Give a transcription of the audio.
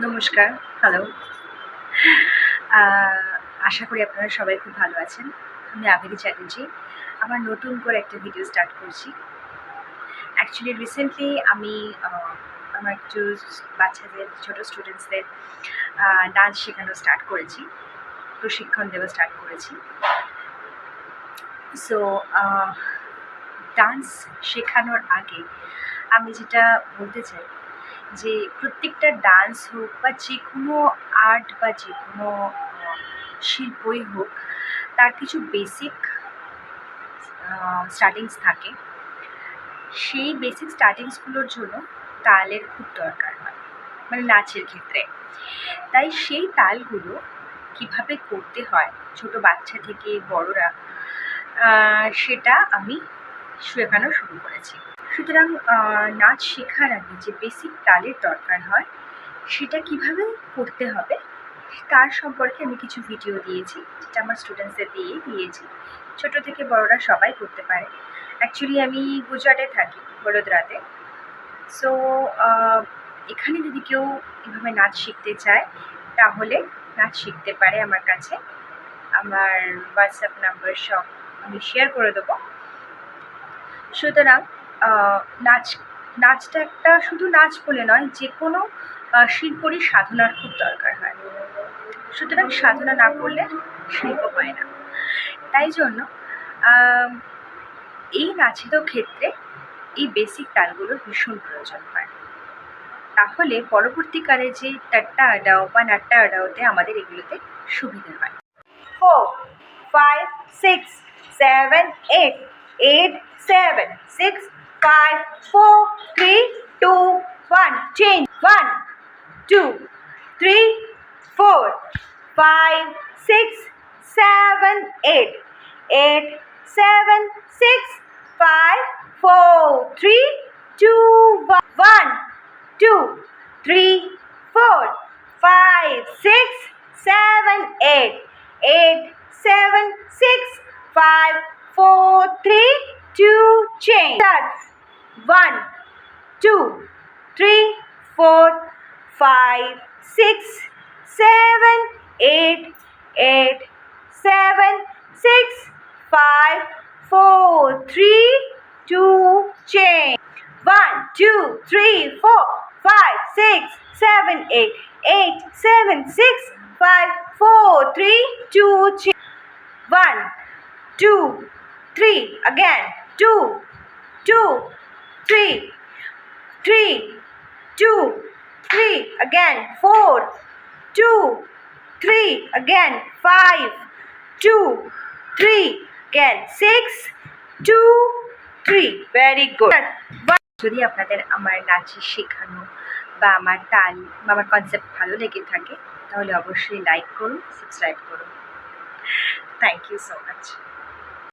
নমস্কার, হ্যালো। আ আশা করি আপনারা সবাই খুব ভালো আছেন। আমি আভেরি চ্যাটার্জি। আমার নতুন করে একটা ভিডিও স্টার্ট করছি। অ্যাকচুয়ালি রিসেন্টলি আমি আ আমার একটু বাচ্চাদের, ছোট স্টুডেন্টসদের ডান্স শেখানো স্টার্ট করেছি। প্রশিক্ষণ দেওয়া স্টার্ট করেছি। সো ডান্স শেখানোর আগে আমি যেটা বলতে চাই যে প্রত্যেকটা ডান্স হোক বা যে কোনো আর্ট বা যে কোনো শিল্পই হোক, তার কিছু বেসিক স্টার্টিংস থাকে। সেই বেসিক স্টার্টিংসগুলোর জন্য তালের খুব দরকার হয়, মানে নাচের ক্ষেত্রে। তাই সেই তালগুলো কিভাবে করতে হয় ছোট বাচ্চা থেকে বড়রা, সেটা আমি শেখানো শুরু করেছি। সুতরাং নাচ শেখার আগে যে বেসিক তালের দরকার হয় সেটা কিভাবে করতে হবে তার সম্পর্কে আমি কিছু ভিডিও দিয়েছি, যেটা আমার স্টুডেন্টসদের দিয়েছি। ছোট থেকে বড়রা সবাই করতে পারে। অ্যাকচুয়ালি আমি গুজরাটে থাকি, বড়োদরাতে। সো এখানে যদি কেউ এভাবে নাচ শিখতে চায় তাহলে নাচ শিখতে পারে আমার কাছে। আমার হোয়াটসঅ্যাপ নাম্বার সব আমি শেয়ার করে দেবো। সুতরাং নাচটা একটা শুধু নাচ বলে নয়, যে কোনো শিল্পরই সাধনার খুব দরকার হয়। সুতরাং সাধনা না করলে শিল্প হয় না। তাই জন্য এই নাচেরও ক্ষেত্রে এই বেসিক তালগুলোর ভীষণ প্রয়োজন হয়। তাহলে পরবর্তীকালে যে টাট্টা আডাও বা নাট্টা আডাওতে আমাদের এগুলোতে সুবিধে হয়। 4, 5, 6, 7, 8, 8, 7, 6, 5, 4, 3, 2, 1. Change. 1, 2, 3, 4, 5, 6, 7, 8, 8, 7, 6, 5, 4, 3, 2, 1, 2, 3, 4, 5, 6, 7, 8, 8, 7, 6, 5, 4, 3, 2, change. Start. 1, 2, 3, 4, 5, 6, 7, 8, 8, 7, 6, 5, 4, 3, 2, change. 1, 2, 3, 4, 5, 6, 7, 8, 8, 7, 6, 5, 4, 3, 2, change. 1, 2, 3, again. 2, 2, 3, 3, 2, 3, again. 4, 2, 3, again. 5, 2, 3, again. 6, 2, 3. Very good. যদি আপনাদের আমার নাচ শেখানো বা আমার তাল বা আমার কনসেপ্ট ভালো লেগে থাকে তাহলে অবশ্যই লাইক করুন, সাবস্ক্রাইব করুন। Thank you so much.